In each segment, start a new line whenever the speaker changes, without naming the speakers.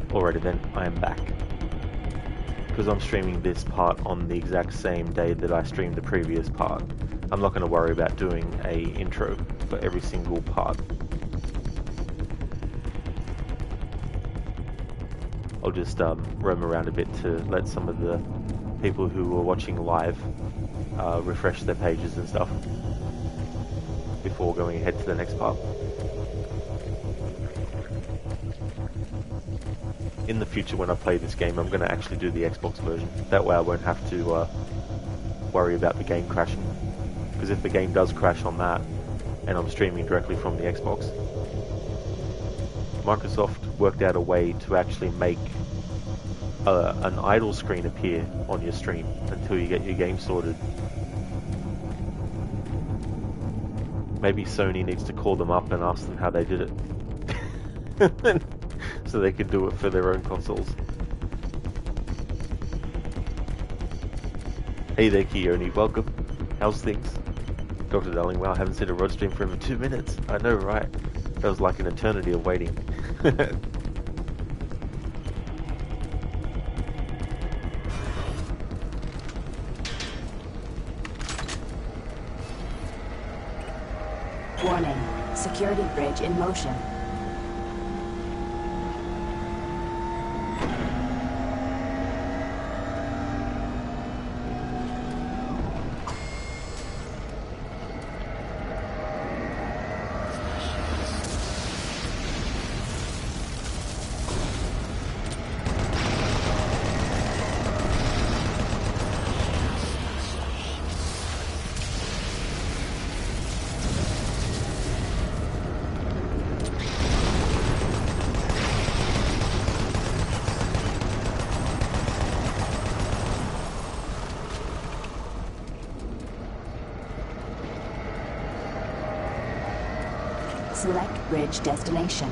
Alrighty then, I am back. Because I'm streaming this part on the exact same day that I streamed the previous part, I'm not going to worry about doing a intro for every single part. I'll just roam around a bit to let some of the people who are watching live refresh their pages and stuff before going ahead to the next part. In the future, when I play this game, I'm going to actually do the Xbox version. That way I won't have to worry about the game crashing. Because if the game does crash on that, and I'm streaming directly from the Xbox, Microsoft worked out a way to actually make an idle screen appear on your stream until you get your game sorted. Maybe Sony needs to call them up and ask them how they did it. So they can do it for their own consoles. Hey there, Keone, welcome. How's things? Dr. Darling, wow, I haven't seen a Rod stream for over 2 minutes. I know, right? That was like an eternity of waiting.
Warning, security bridge in motion. Select bridge destination.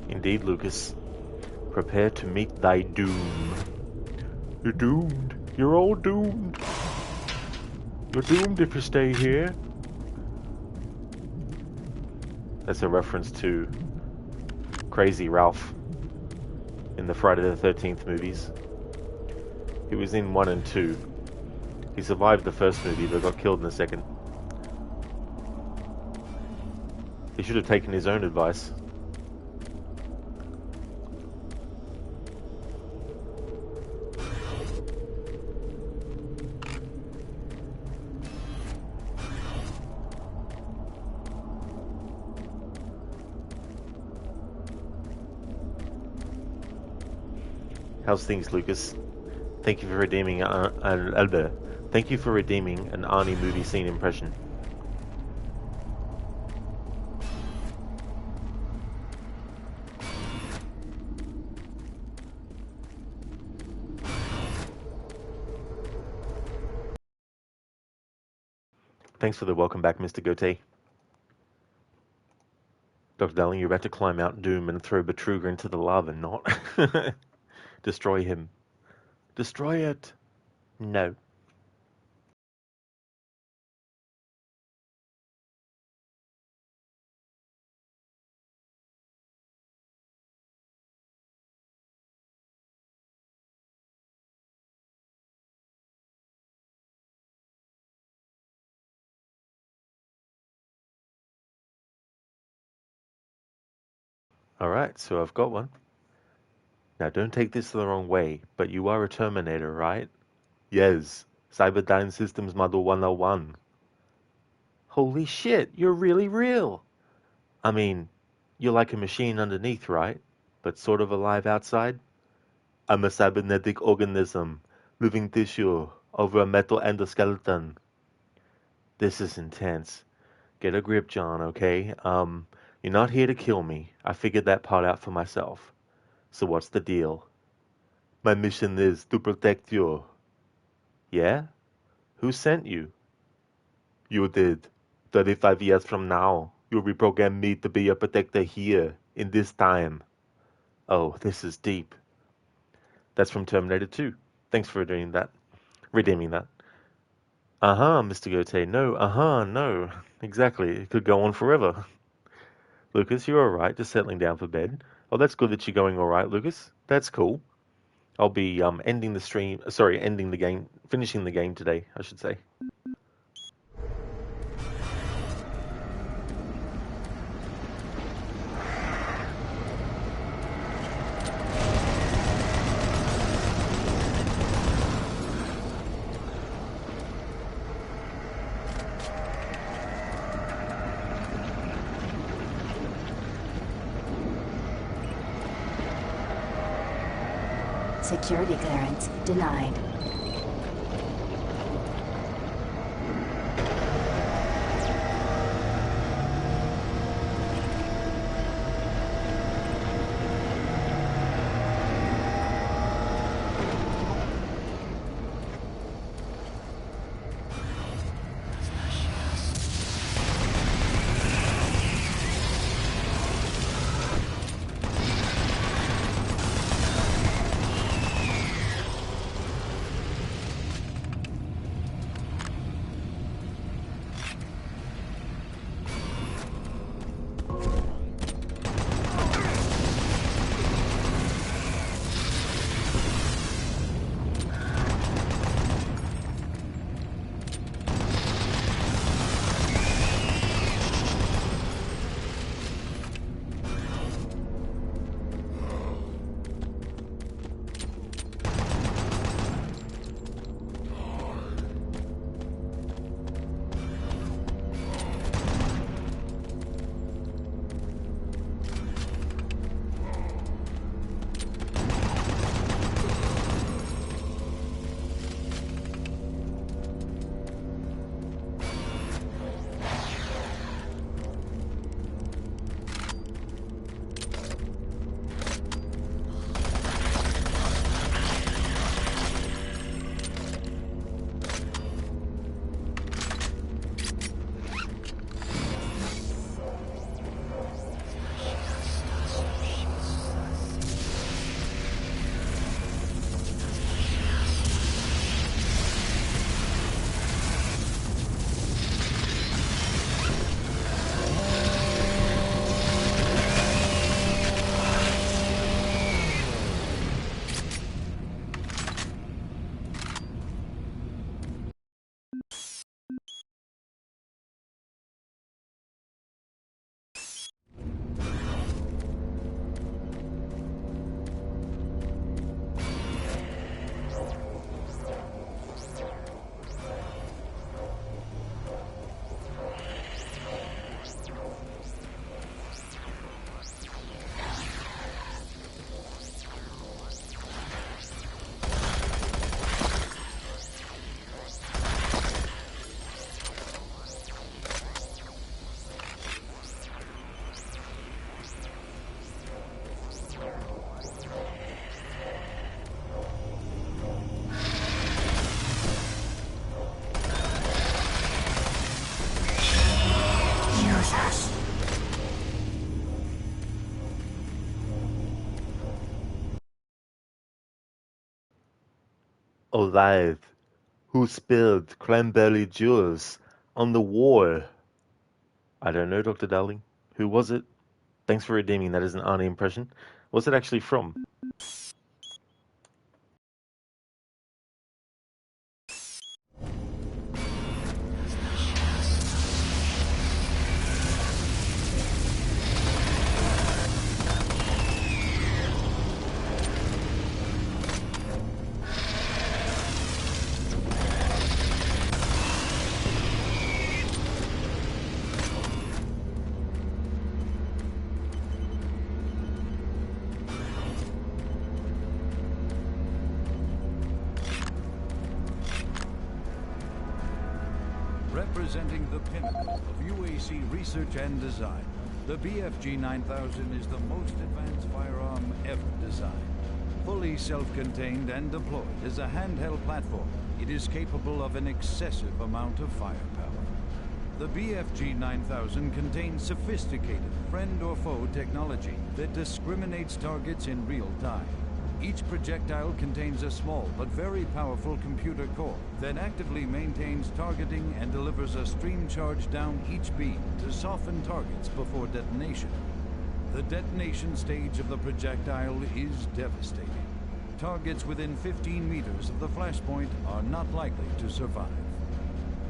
Indeed, Lucas. Prepare to meet thy doom. You're doomed. You're all doomed. You're doomed if you stay here. That's a reference to Crazy Ralph in the Friday the 13th movies. He was in 1 and 2. He survived the first movie but got killed in the second. He should have taken his own advice. How's things, Lucas? Thank you for redeeming. Thank Thank you for redeeming an Arnie movie scene impression. Thanks for the welcome back, Mr. Gote. Dr. Darling, you're about to climb Mount Doom and throw Betruger into the lava, not destroy him. Destroy it! No. Alright, so I've got one. Now don't take this the wrong way, but you are a Terminator, right? Yes. Cyberdyne Systems Model 101. Holy shit, you're really real! I mean, you're like a machine underneath, right? But sort of alive outside? I'm a cybernetic organism, moving tissue over a metal endoskeleton. This is intense. Get a grip, John, okay? You're not here to kill me. I figured that part out for myself. So what's the deal? My mission is to protect you. Yeah? Who sent you? You did. 35 years from now, you'll reprogram me to be your protector here, in this time. Oh, this is deep. That's from Terminator 2. Thanks for doing that. Redeeming that. Uh-huh, Mr. Gote. No, no. Exactly. It could go on forever. Lucas, you're alright, just settling down for bed. Oh, that's good that you're going alright, Lucas. That's cool. I'll be ending the game, finishing the game today, I should say.
Security clearance denied.
alive. Who spilled cranberry juice on the wall? I don't know, Dr. Darling. Who was it? Thanks for redeeming that as an Arnie impression. What's it actually from?
Representing the pinnacle of UAC research and design, the BFG 9000 is the most advanced firearm ever designed. Fully self-contained and deployed as a handheld platform, it is capable of an excessive amount of firepower. The BFG 9000 contains sophisticated friend or foe technology that discriminates targets in real time. Each projectile contains a small but very powerful computer core that actively maintains targeting and delivers a stream charge down each beam to soften targets before detonation. The detonation stage of the projectile is devastating. Targets within 15 meters of the flashpoint are not likely to survive.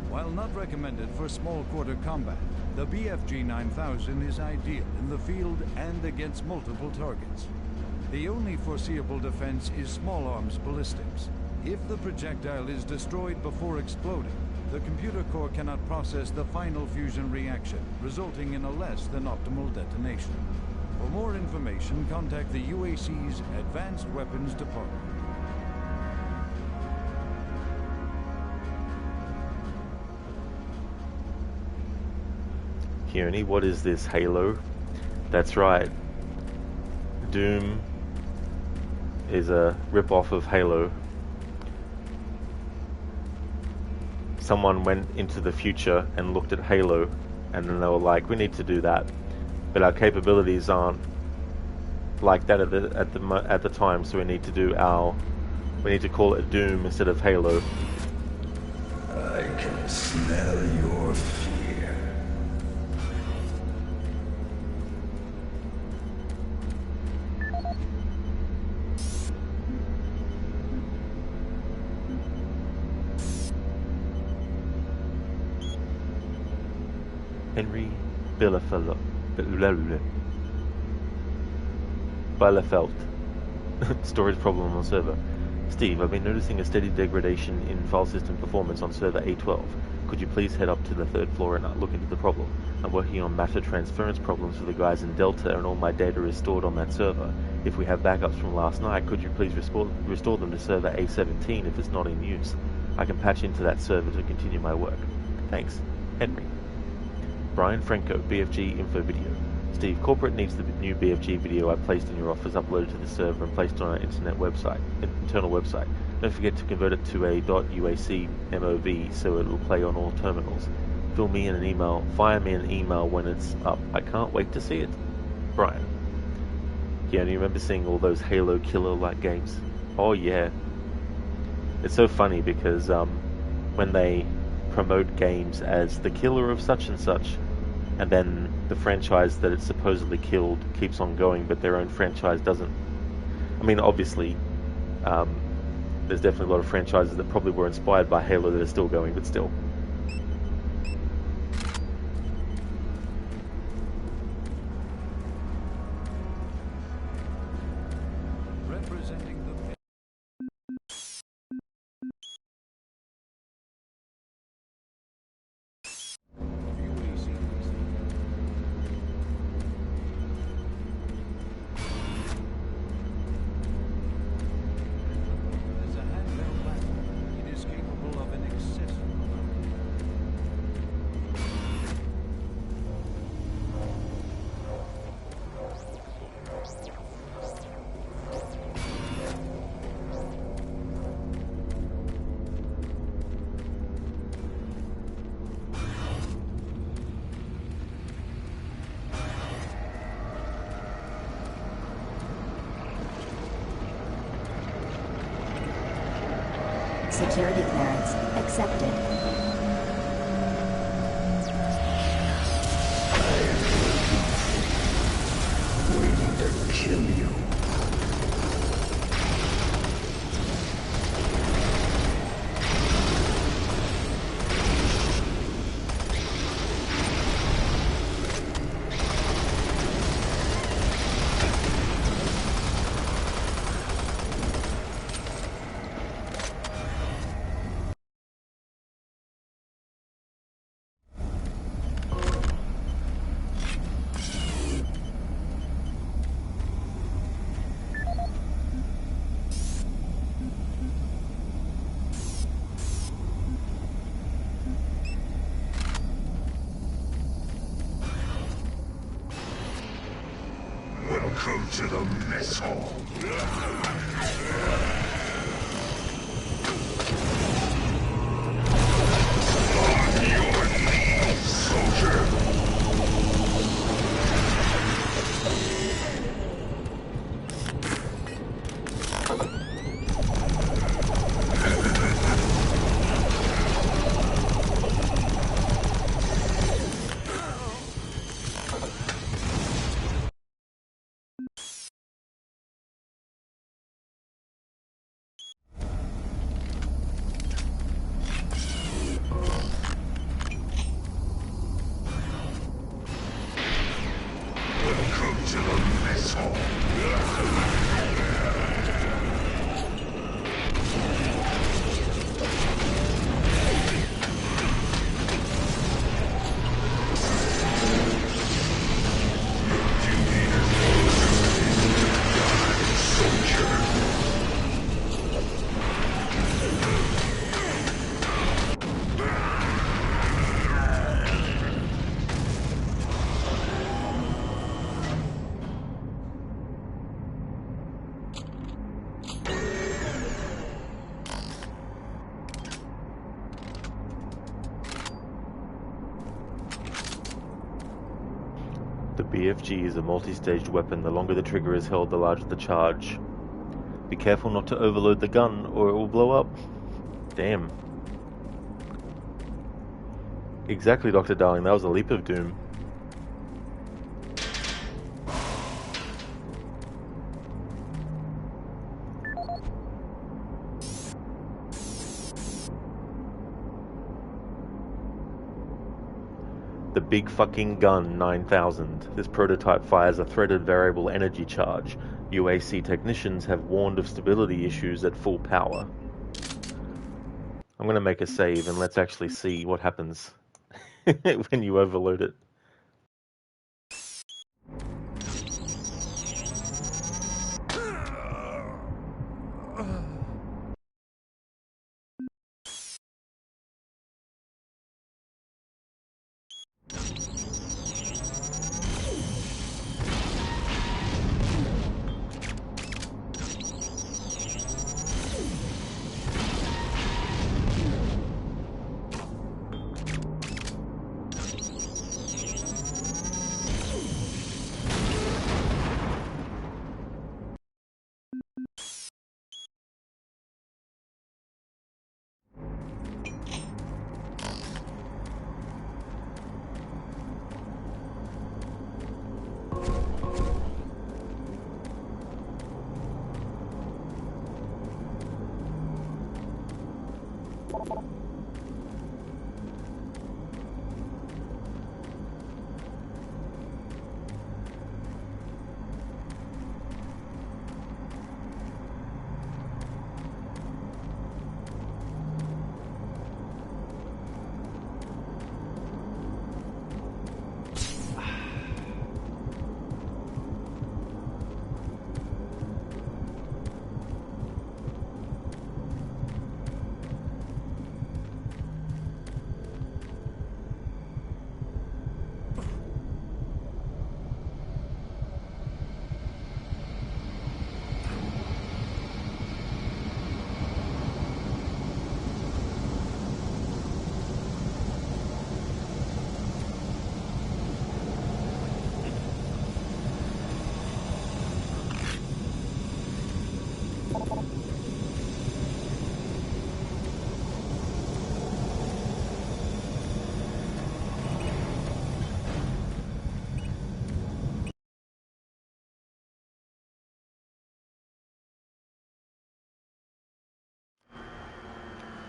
While not recommended for small quarter combat, the BFG 9000 is ideal in the field and against multiple targets. The only foreseeable defense is small arms ballistics. If the projectile is destroyed before exploding, the computer core cannot process the final fusion reaction, resulting in a less than optimal detonation. For more information, contact the UAC's Advanced Weapons Department.
Kearney, what is this, Halo? That's right. Doom is a rip-off of Halo. Someone went into the future and looked at Halo, and then they were like, we need to do that, but our capabilities aren't like that at the time, so we need to call it Doom instead of Halo.
I can smell your fear.
Henry Bielefeld. Storage problem on server. Steve, I've been noticing a steady degradation in file system performance on server A12. Could you please head up to the 3rd floor and look into the problem? I'm working on matter transference problems for the guys in Delta, and all my data is stored on that server. If we have backups from last night, could you please restore them to server A17 if it's not in use? I can patch into that server to continue my work. Thanks. Henry. Brian Franco, BFG info video. Steve, corporate needs the new BFG video I placed in your office uploaded to the server and placed on our internal website. Don't forget to convert it to a .uac MOV so it will play on all terminals. Fire me an email when it's up. I can't wait to see it. Brian. Yeah, and you remember seeing all those Halo Killer-like games? Oh yeah. It's so funny because when they promote games as the killer of such and such, and then the franchise that it's supposedly killed keeps on going, but their own franchise doesn't. I mean, obviously, there's definitely a lot of franchises that probably were inspired by Halo that are still going, but still.
Representing the as a handheld platform, it is capable of an excessive amount of
Security clearance accepted.
Waiting to kill you. Welcome to the mess hall. On your knees, soldier. Welcome to the mess hall.
The BFG is a multi-staged weapon. The longer the trigger is held, the larger the charge. Be careful not to overload the gun, or it will blow up. Damn. Exactly, Dr. Darling, that was a leap of doom. The Big Fucking Gun 9000. This prototype fires a threaded variable energy charge. UAC technicians have warned of stability issues at full power. I'm going to make a save and let's actually see what happens when you overload it.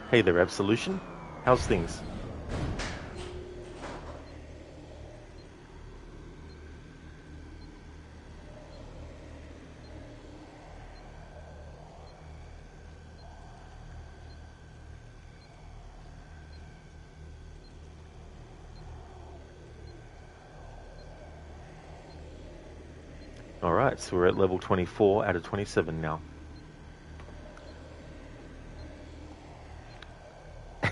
Hey there, Absolution. How's things? Alright, so we're at level 24 out of 27 now.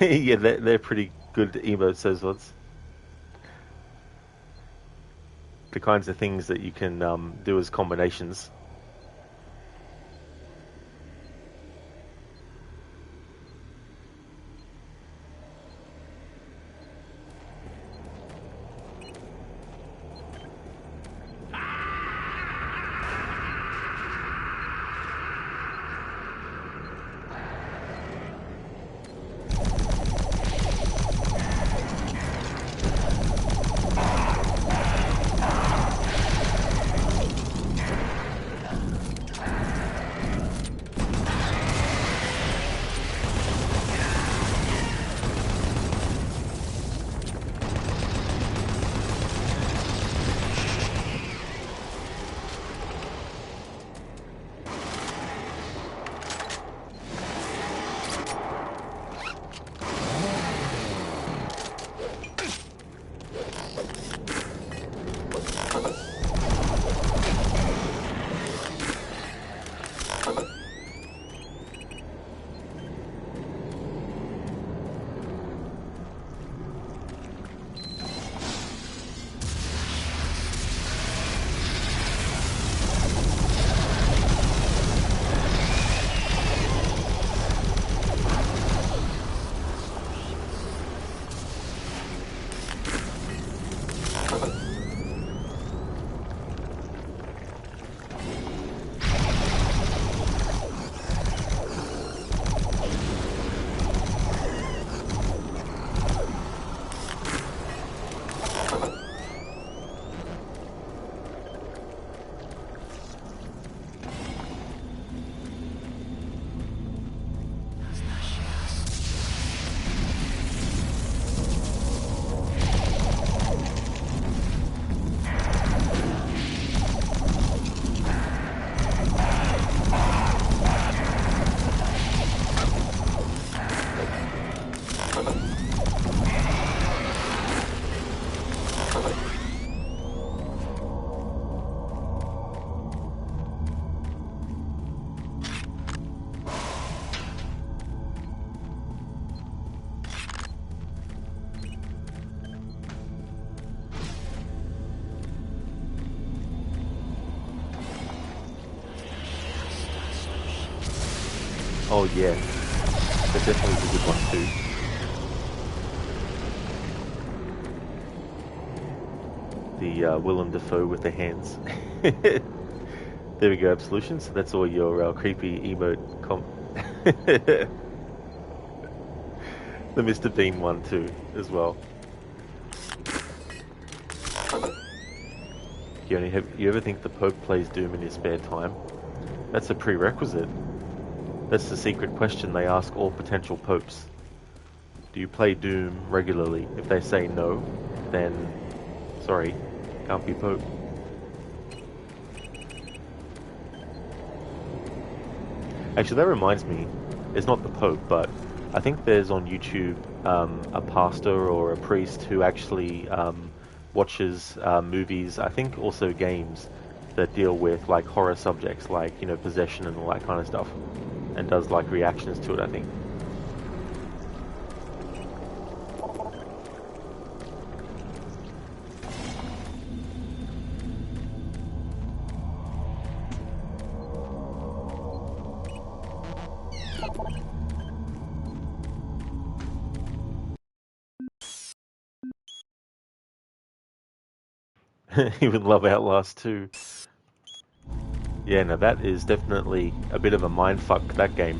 Yeah, they're pretty good emotes, those ones. The kinds of things that you can do as combinations. Oh yeah, that definitely is a good one too. The Willem Dafoe with the hands. There we go, Absolution. So that's all your creepy emote the Mr. Bean one too, as well. You ever think the Pope plays Doom in his spare time? That's a prerequisite. That's the secret question they ask all potential popes. Do you play Doom regularly? If they say no, then sorry, can't be pope. Actually, that reminds me, it's not the Pope, but I think there's on YouTube a pastor or a priest who actually watches movies, I think also games, that deal with like horror subjects like, you know, possession and all that kind of stuff, and does like reactions to it, I think. He would love Outlast too. Yeah, no, that is definitely a bit of a mindfuck, that game.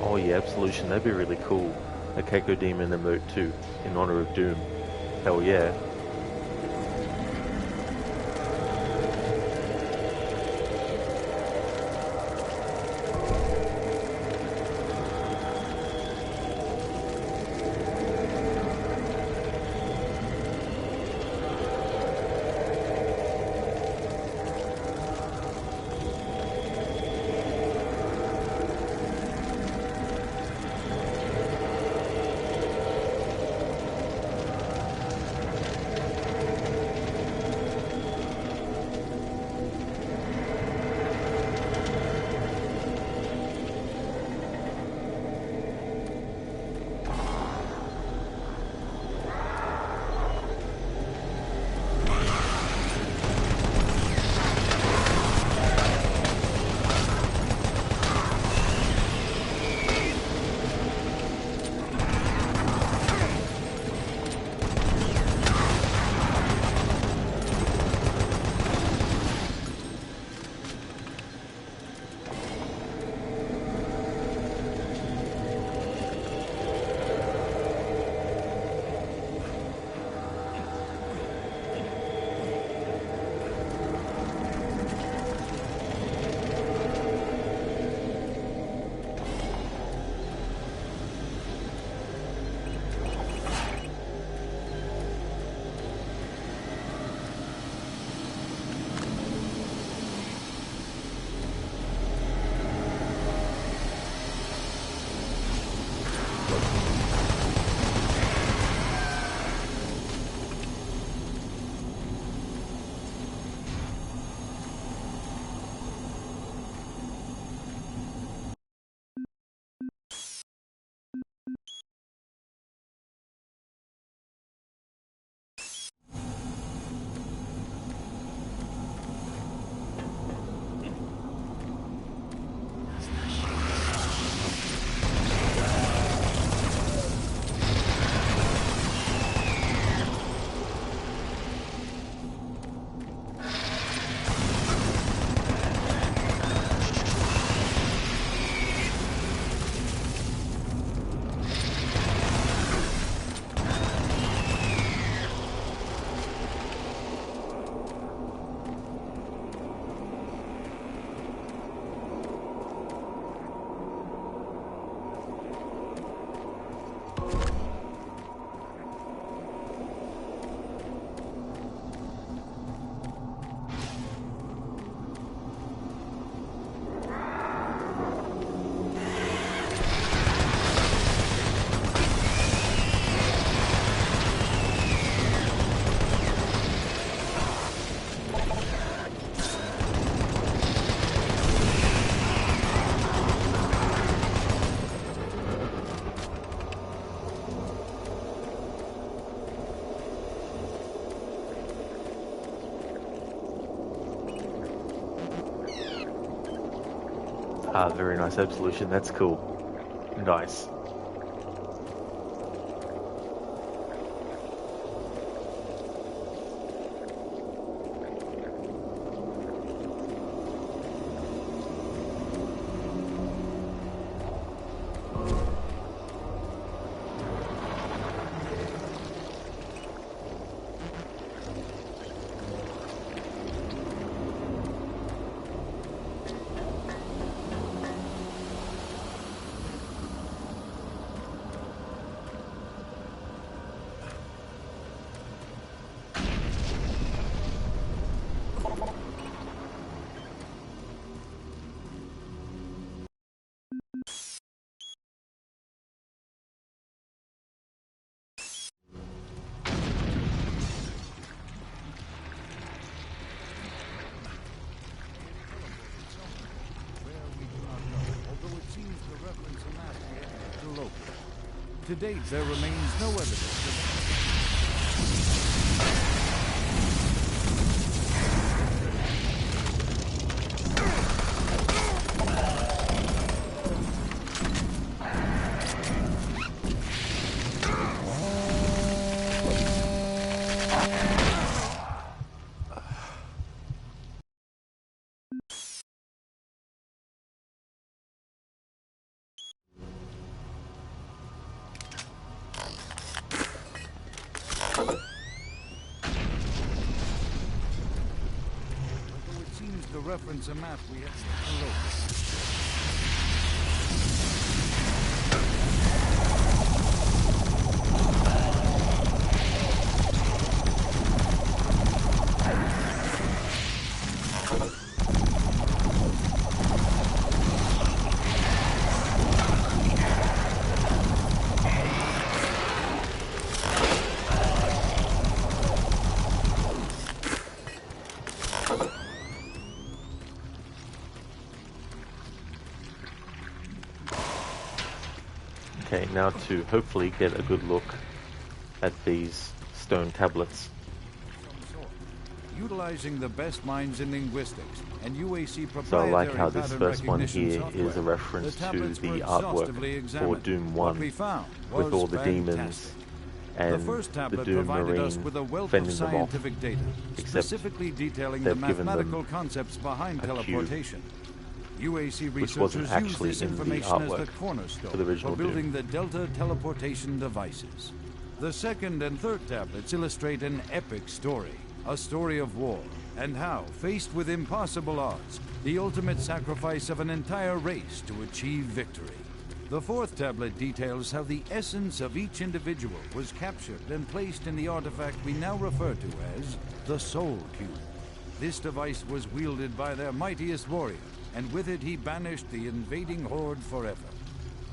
Oh yeah, Absolution, that'd be really cool. A Keiko Demon emote too, in honor of Doom. Hell yeah. Ah, very nice Absolution, that's cool. Nice.
To date, there remains no evidence of... To reference a map we have to locate.
Okay, now to hopefully get a good look at these stone tablets.
Utilizing the best minds in linguistics and UAC proprietary
So I like how this
pattern
first one
recognition
here
software,
is a reference
the
to
tablets
the
were
artwork
exhaustively
for
examined.
Doom
What
1
we found
with
was
all the demons
fantastic.
and
The first
the
tablet
Doom
provided us
Marine
with a wealth of
fending them off.
scientific data,
Except
specifically detailing the
they've given them
mathematical concepts behind
a cube,
teleportation. UAC
which wasn't
researchers use
actually
this
in the
information as the
artwork
cornerstone
for the original
for building
Doom.
the Delta teleportation devices. The second and third tablets illustrate an epic story, a story of war, and how, faced with impossible odds, the ultimate sacrifice of an entire race to achieve victory. The fourth tablet details how the essence of each individual was captured and placed in the artifact we now refer to as the Soul Cube. This device was wielded by their mightiest warrior, and with it he banished the invading horde forever.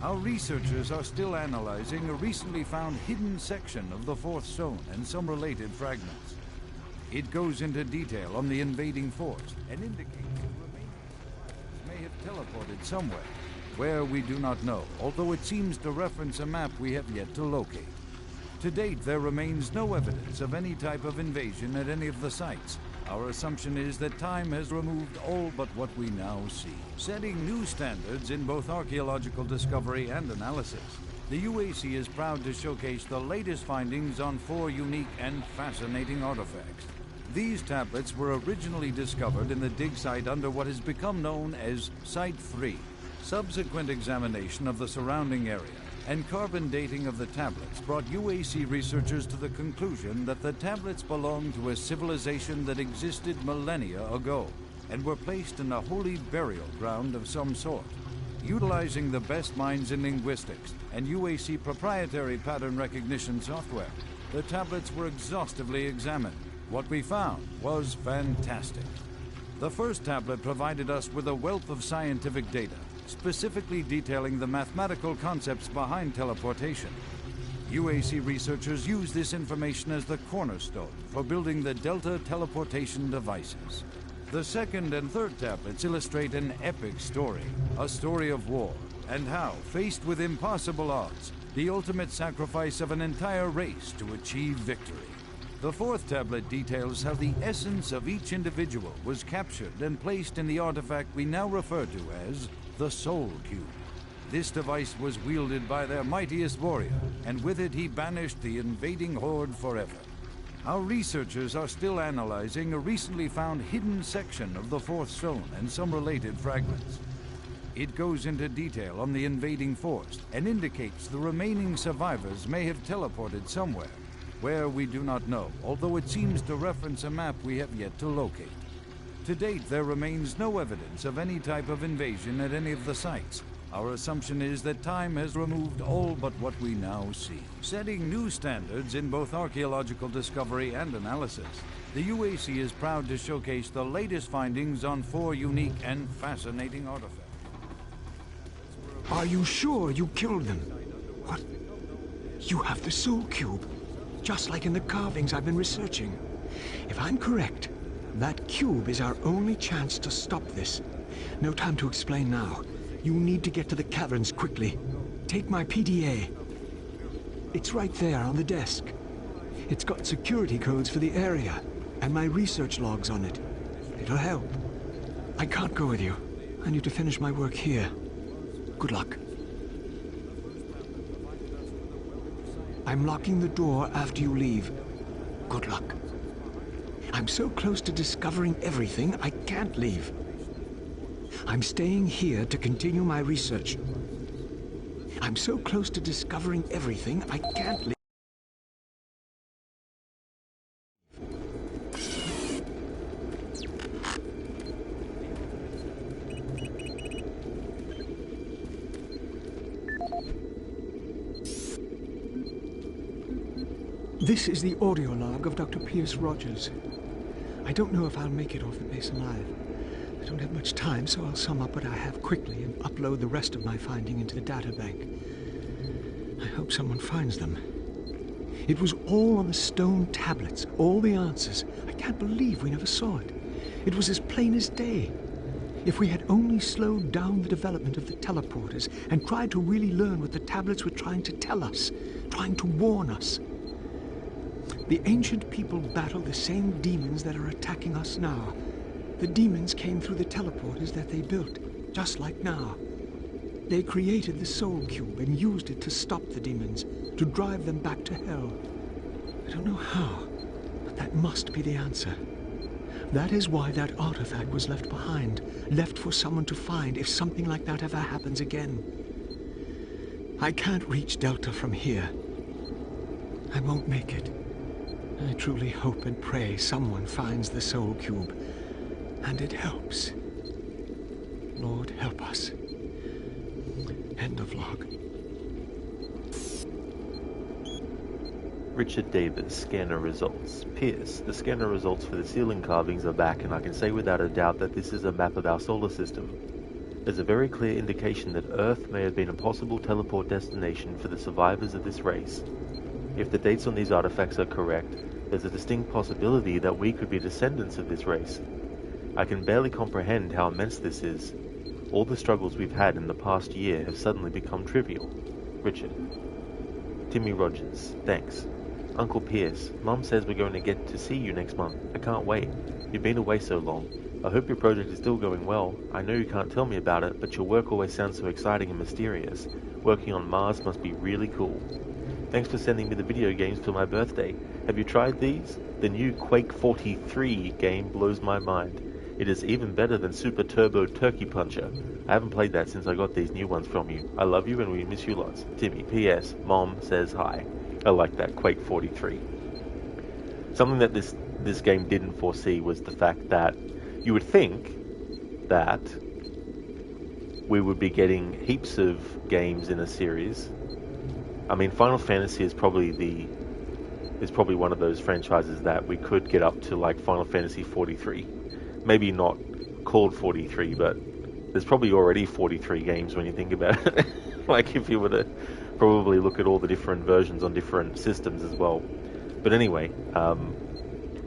Our researchers are still analyzing a recently found hidden section of the fourth stone and some related fragments. It goes into detail on the invading force and indicates the remaining survivors may have teleported somewhere, where we do not know, although it seems to reference a map we have yet to locate. To date, there remains no evidence of any type of invasion at any of the sites. Our assumption is that time has removed all but what we now see, setting new standards in both archaeological discovery and analysis. The UAC is proud to showcase the latest findings on 4 unique and fascinating artifacts. These tablets were originally discovered in the dig site under what has become known as Site 3. Subsequent examination of the surrounding area and carbon dating of the tablets brought UAC researchers to the conclusion that the tablets belonged to a civilization that existed millennia ago and were placed in a holy burial ground of some sort. Utilizing the best minds in linguistics and UAC proprietary pattern recognition software, the tablets were exhaustively examined. What we found was fantastic. The first tablet provided us with a wealth of scientific data, specifically detailing the mathematical concepts behind teleportation. UAC researchers use this information as the cornerstone for building the Delta teleportation devices. The second and third tablets illustrate an epic story, a story of war, and how, faced with impossible odds, the ultimate sacrifice of an entire race to achieve victory. The fourth tablet details how the essence of each individual was captured and placed in the artifact we now refer to as the Soul Cube. This device was wielded by their mightiest warrior, and with it he banished the invading horde forever. Our researchers are still analyzing a recently found hidden section of the fourth stone and some related fragments. It goes into detail on the invading force and indicates the remaining survivors may have teleported somewhere, where we do not know, although it seems to reference a map we have yet to locate. To date, there remains no evidence of any type of invasion at any of the sites. Our assumption is that time has removed all but what we now see, setting new standards in both archaeological discovery and analysis. The UAC is proud to showcase the latest findings on 4 unique and fascinating artifacts.
Are you sure you killed them? What? You have the Soul Cube, just like in the carvings I've been researching. If I'm correct, that cube is our only chance to stop this. No time to explain now. You need to get to the caverns quickly. Take my PDA. It's right there on the desk. It's got security codes for the area, and my research logs on it. It'll help. I can't go with you. I need to finish my work here. Good luck. I'm locking the door after you leave. Good luck. I'm so close to discovering everything, I can't leave. I'm staying here to continue my research. I'm so close to discovering everything, I can't leave. This is the audio log of Dr. Pierce Rogers. I don't know if I'll make it off the base alive. I don't have much time, so I'll sum up what I have quickly and upload the rest of my finding into the databank. I hope someone finds them. It was all on the stone tablets, all the answers. I can't believe we never saw it. It was as plain as day. If we had only slowed down the development of the teleporters and tried to really learn what the tablets were trying to tell us, trying to warn us. The ancient people battled the same demons that are attacking us now. The demons came through the teleporters that they built, just like now. They created the Soul Cube and used it to stop the demons, to drive them back to hell. I don't know how, but that must be the answer. That is why that artifact was left behind, left for someone to find if something like that ever happens again. I can't reach Delta from here. I won't make it. I truly hope and pray someone finds the Soul Cube, and it helps. Lord, help us. End of log.
Richard Davis, scanner results. Pierce, the scanner results for the ceiling carvings are back, and I can say without a doubt that this is a map of our solar system. There's a very clear indication that Earth may have been a possible teleport destination for the survivors of this race. If the dates on these artifacts are correct, there's a distinct possibility that we could be descendants of this race. I can barely comprehend how immense this is. All the struggles we've had in the past year have suddenly become trivial. Richard. Timmy Rogers, thanks. Uncle Pierce, Mum says we're going to get to see you next month. I can't wait. You've been away so long. I hope your project is still going well. I know you can't tell me about it, but your work always sounds so exciting and mysterious. Working on Mars must be really cool. Thanks for sending me the video games for my birthday. Have you tried these? The new Quake 43 game blows my mind. It is even better than Super Turbo Turkey Puncher. I haven't played that since I got these new ones from you. I love you and we miss you lots. Timmy. P.S. Mom says hi. I like that, Quake 43. Something that this game didn't foresee was the fact that you would think that we would be getting heaps of games in a series. I mean, Final Fantasy is probably one of those franchises that we could get up to, like Final Fantasy 43. Maybe not called 43, but there's probably already 43 games when you think about it. Like if you were to probably look at all the different versions on different systems as well. But anyway,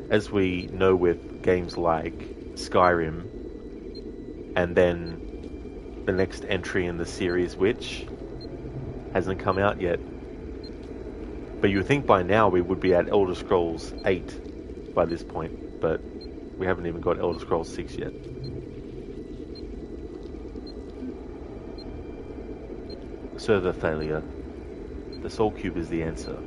as we know with games like Skyrim, and then the next entry in the series, which hasn't come out yet. But you would think by now we would be at Elder Scrolls 8 by this point, but we haven't even got Elder Scrolls 6 yet. Server failure. The Soul Cube is the answer.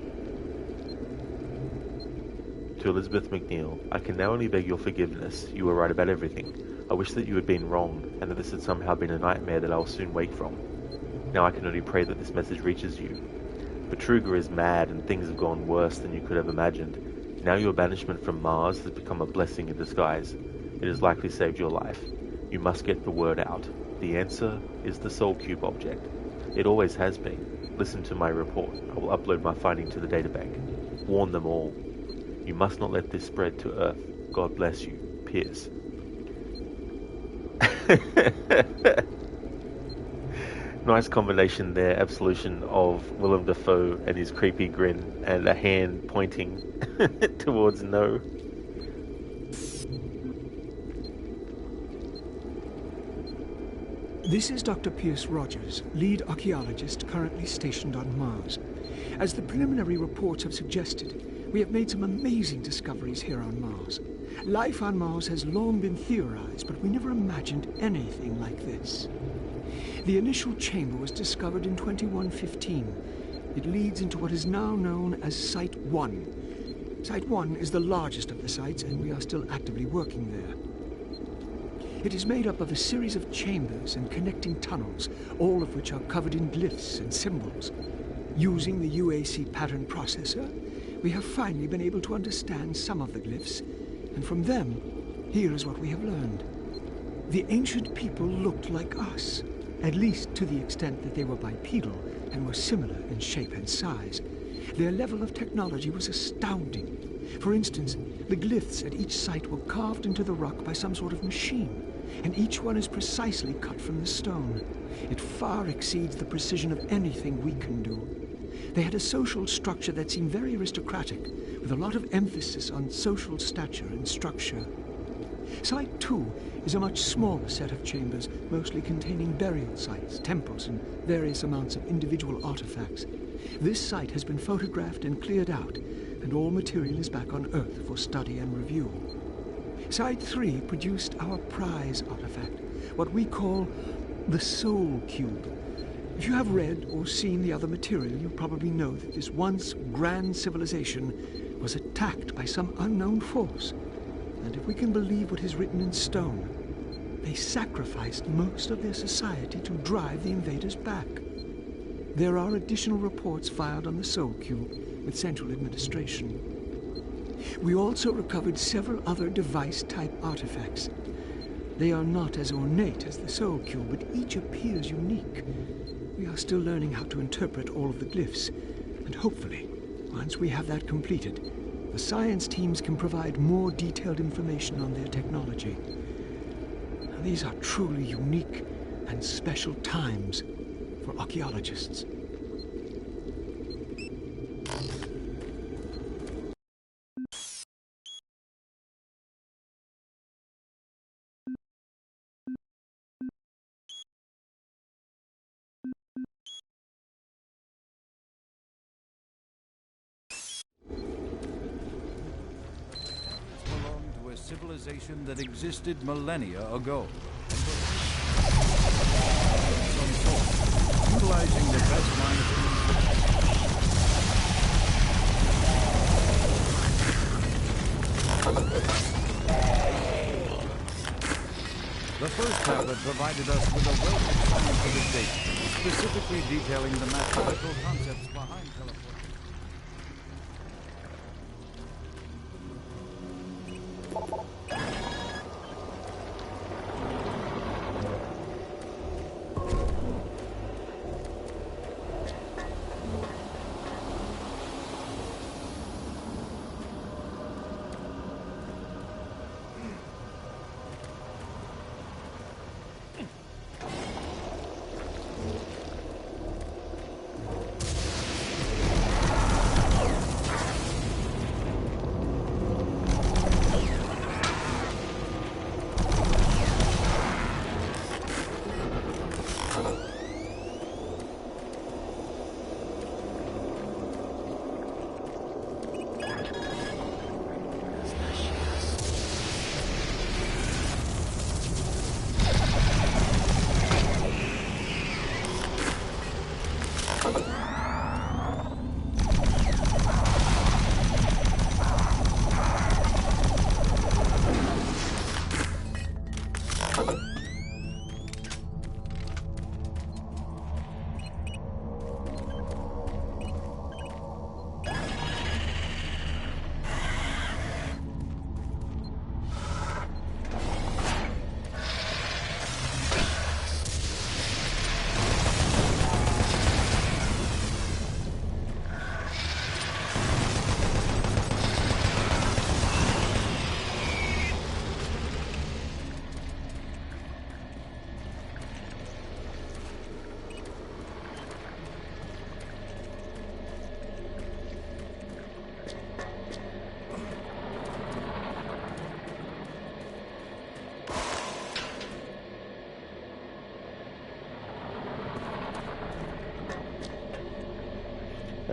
To Elizabeth McNeil, I can now only beg your forgiveness. You were right about everything. I wish that you had been wrong, and that this had somehow been a nightmare that I will soon wake from. Now I can only pray that this message reaches you. Betruger is mad, and things have gone worse than you could have imagined. Now your banishment from Mars has become a blessing in disguise. It has likely saved your life. You must get the word out. The answer is the Soul Cube object. It always has been. Listen to my report. I will upload my finding to the databank. Warn them all. You must not let this spread to Earth. God bless you. Pierce. Nice combination there, absolution of Willem Dafoe and his creepy grin and a hand pointing towards no.
This is Dr. Pierce Rogers, lead archaeologist currently stationed on Mars. As the preliminary reports have suggested, we have made some amazing discoveries here on Mars. Life on Mars has long been theorized, but we never imagined anything like this. The initial chamber was discovered in 2115. It leads into what is now known as Site 1. Site 1 is the largest of the sites, and we are still actively working there. It is made up of a series of chambers and connecting tunnels, all of which are covered in glyphs and symbols. Using the UAC pattern processor, we have finally been able to understand some of the glyphs, and from them, here is what we have learned. The ancient people looked like us, at least to the extent that they were bipedal and were similar in shape and size. Their level of technology was astounding. For instance, the glyphs at each site were carved into the rock by some sort of machine, and each one is precisely cut from the stone. It far exceeds the precision of anything we can do. They had a social structure that seemed very aristocratic, with a lot of emphasis on social stature and structure. Site 2 is a much smaller set of chambers, mostly containing burial sites, temples, and various amounts of individual artifacts. This site has been photographed and cleared out, and all material is back on Earth for study and review. Site 3 produced our prize artifact, what we call the Soul Cube. If you have read or seen the other material, you probably know that this once grand civilization was attacked by some unknown force. And if we can believe what is written in stone, they sacrificed most of their society to drive the invaders back. There are additional reports filed on the Soul Cube with Central Administration. We also recovered several other device-type artifacts. They are not as ornate as the Soul Cube, but each appears unique. We are still learning how to interpret all of the glyphs, and hopefully, once we have that completed, the science teams can provide more detailed information on their technology. Now, these are truly unique and special times for archaeologists.
Belonged to a civilization that existed millennia ago. Some sort, utilizing the best minds. The first tablet provided us with a wealth of scientific data, specifically detailing the mathematical concepts behind teleportation.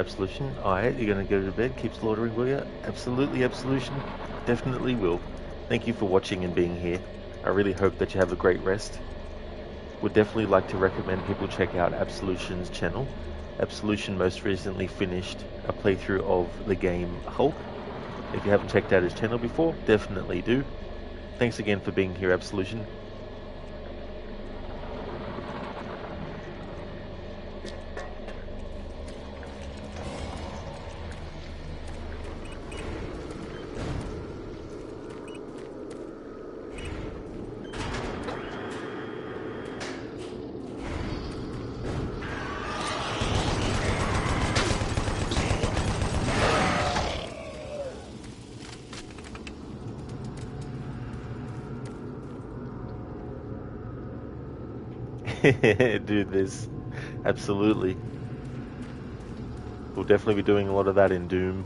Absolution. Alright, you're gonna go to bed, keep slaughtering, will you? Absolutely, Absolution. Definitely will. Thank you for watching and being here. I really hope that you have a great rest. Would definitely like to recommend people check out Absolution's channel. Absolution most recently finished a playthrough of the game Hulk. If you haven't checked out his channel before, definitely do. Thanks again for being here, Absolution. Do this. Absolutely. We'll definitely be doing a lot of that in Doom.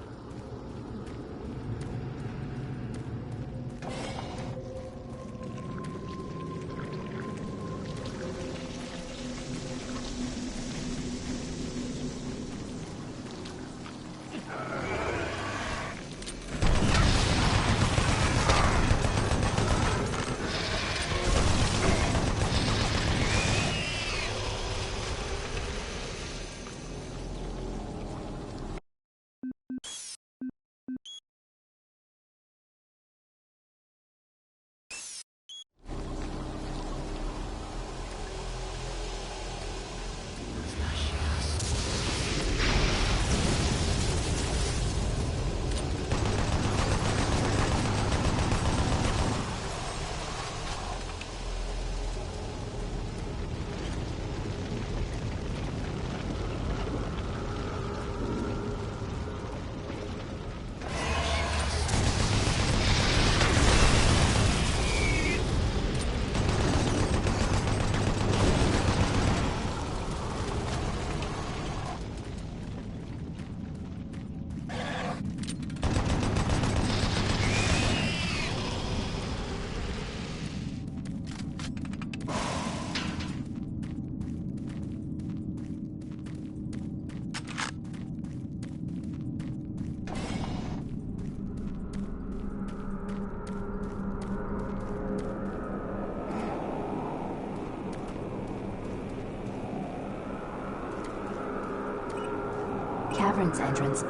Cavern's entrance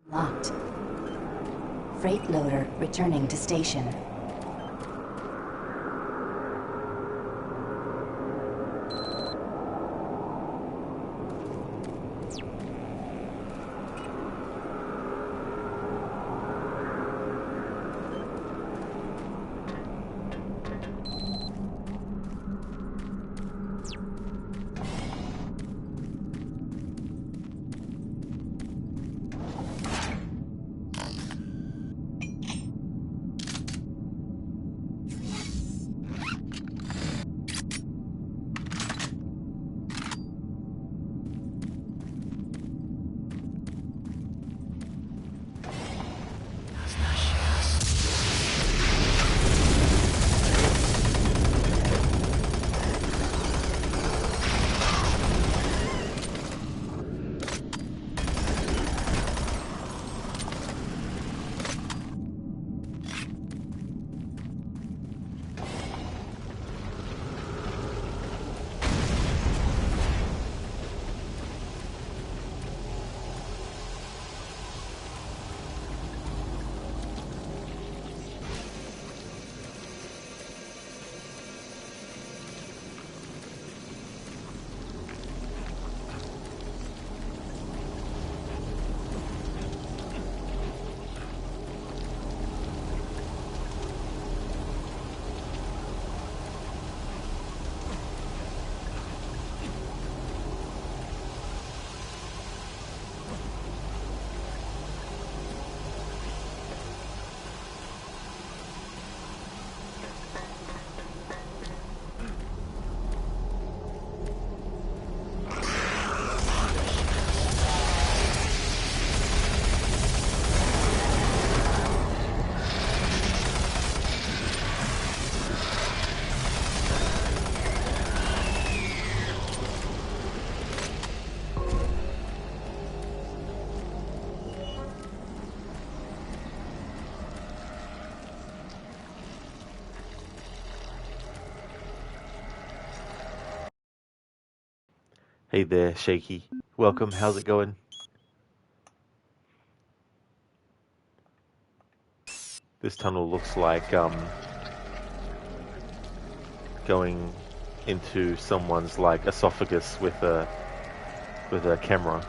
locked. Freight loader returning to station.
Hey there, Shaky. Welcome, how's it going? This tunnel looks like going into someone's like esophagus with a camera.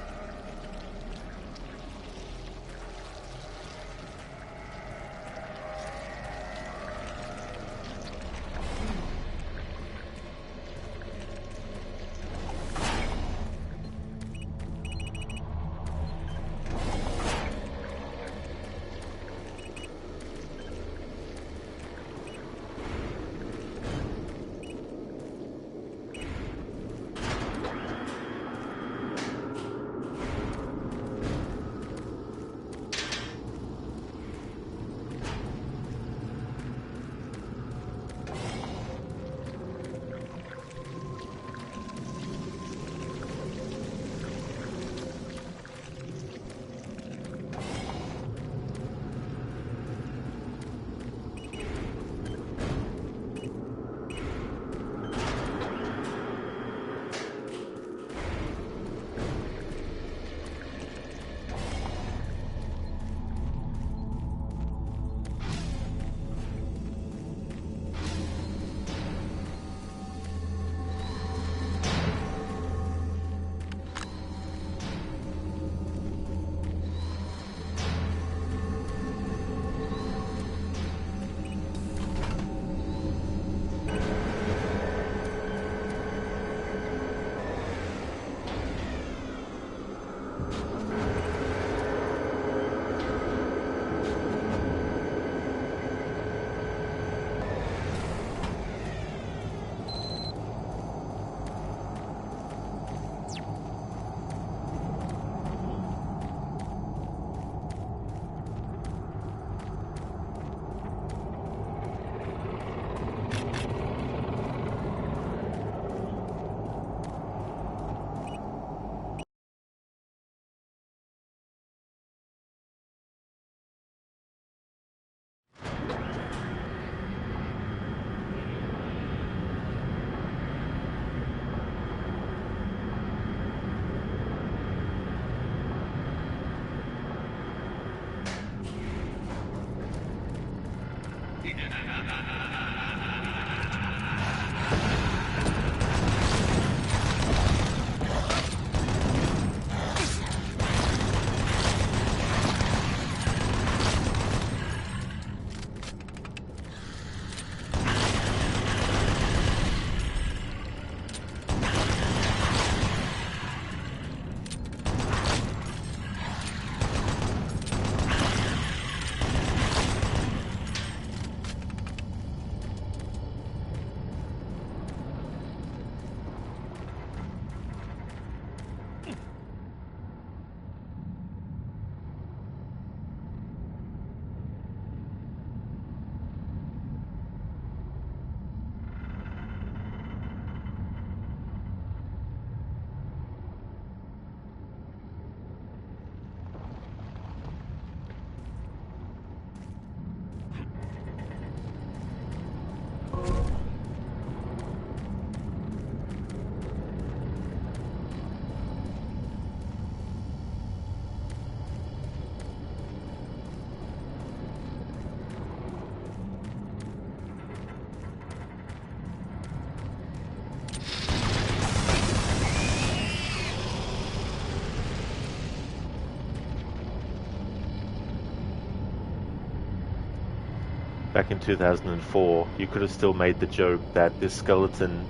Back in 2004, you could have still made the joke that this skeleton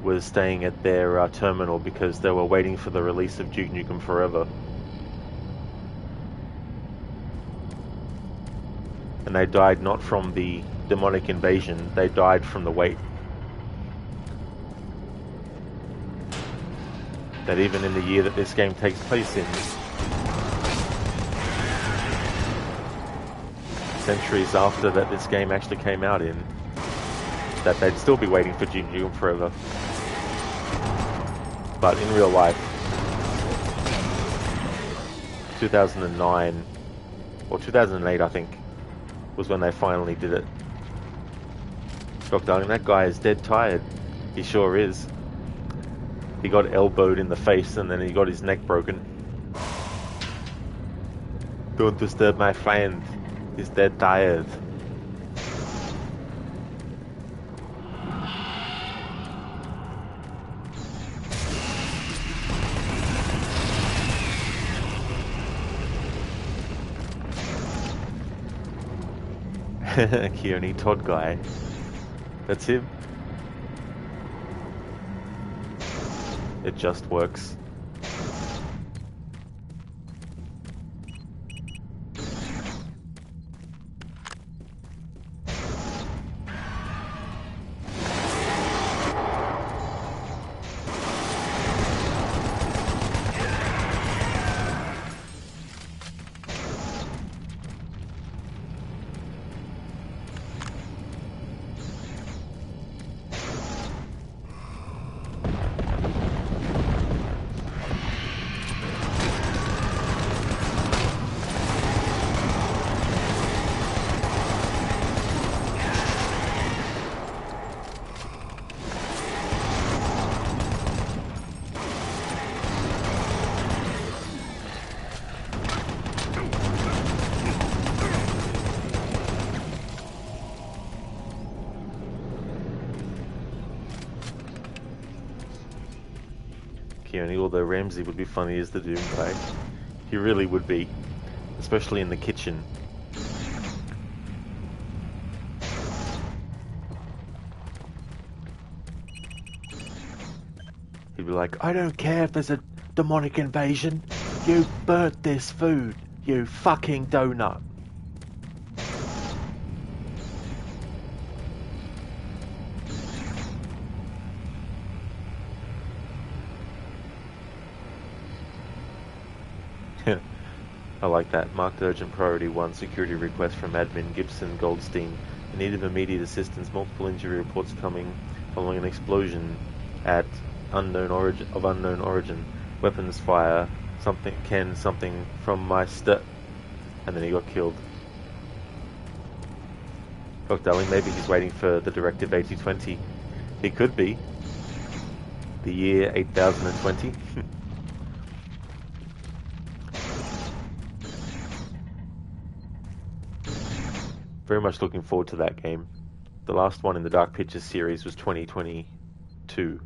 was staying at their terminal because they were waiting for the release of Duke Nukem Forever. And they died not from the demonic invasion, they died from the wait. That even in the year that this game takes place in, centuries after that this game actually came out in, that they'd still be waiting for Duke Nukem Forever. But in real life, 2009 or 2008 I think was when they finally did it. God darling, that guy is dead tired. He sure is. He got elbowed in the face and then he got his neck broken. Don't disturb my friend. He's dead tired. Keone Todd guy. That's him. It just works. Keone, although Ramsey would be funny as the Doom guy. He really would be. Especially in the kitchen. He'd be like, I don't care if there's a demonic invasion. You burnt this food, you fucking donut. I like that. Marked urgent priority 1 security request from admin Gibson Goldstein. In need of immediate assistance. Multiple injury reports coming following an explosion at unknown origin. Weapons fire. Something from my and then he got killed. Oh, darling, maybe he's waiting for the Directive 8020. He could be. The year 8020. Very much looking forward to that game. The last one in the Dark Pictures series was 2022.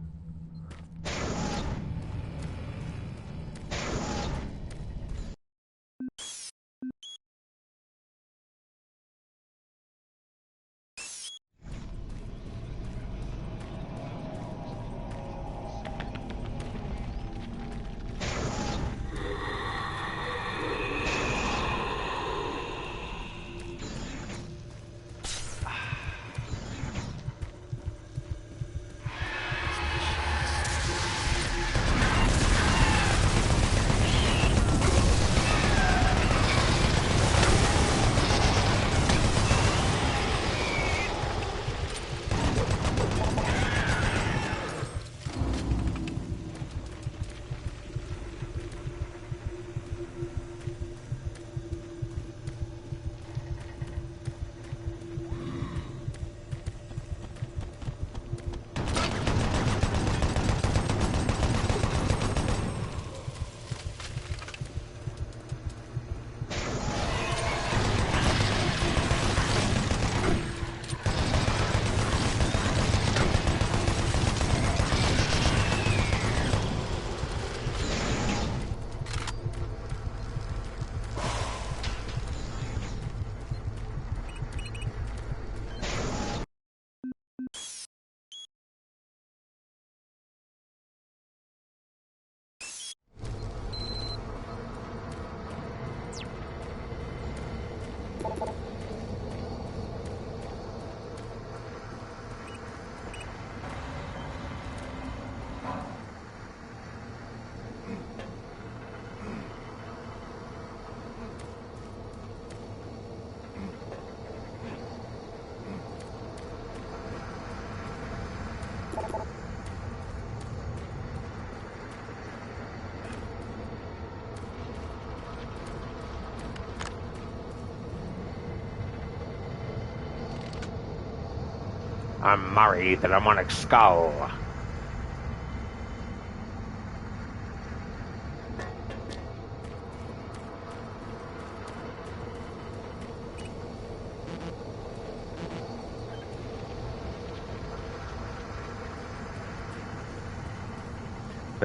I'm Murray, the demonic skull.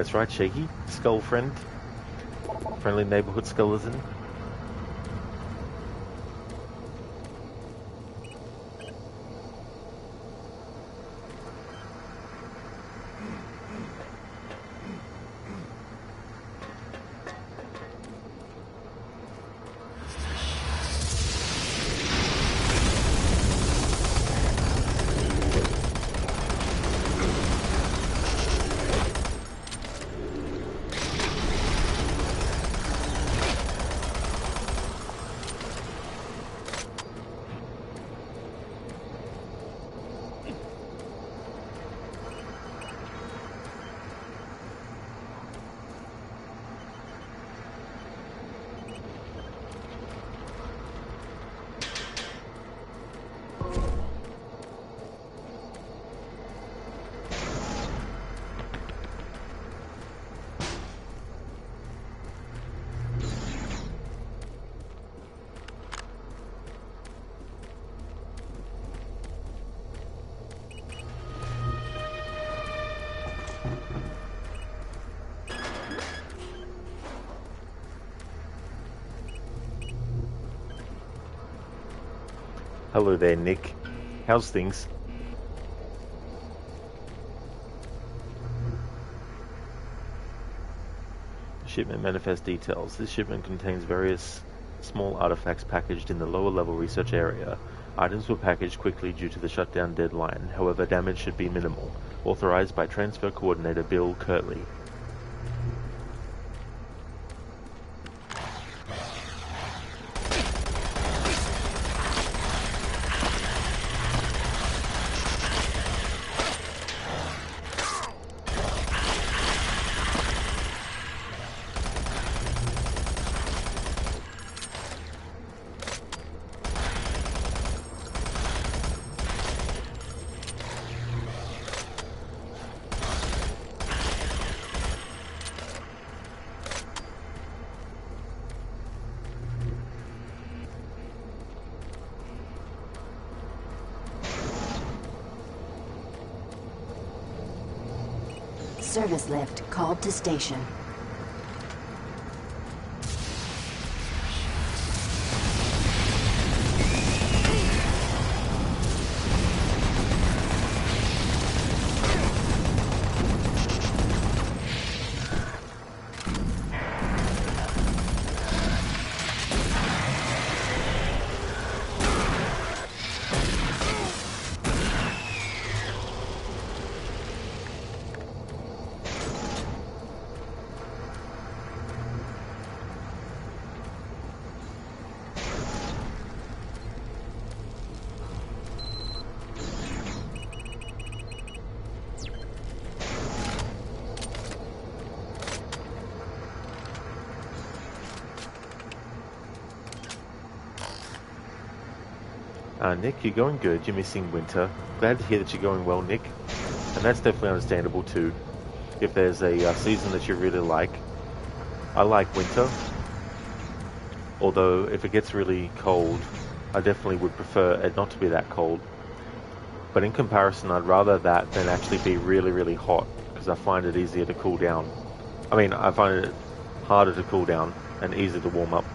That's right, Shaky. Skull friend. Friendly neighborhood skeleton. Hello there, Nick. How's things? Shipment manifest details. This shipment contains various small artifacts packaged in the lower level research area. Items were packaged quickly due to the shutdown deadline, however damage should be minimal. Authorized by Transfer Coordinator Bill Kirtley.
Service lift called to station.
Nick, you're going good. You're missing winter. Glad to hear that you're going well, Nick. And that's definitely understandable too. If there's a season that you really like. I like winter. Although, if it gets really cold, I definitely would prefer it not to be that cold. But in comparison, I'd rather that than actually be really, really hot. Because I find it easier to cool down. I mean, I find it harder to cool down and easier to warm up.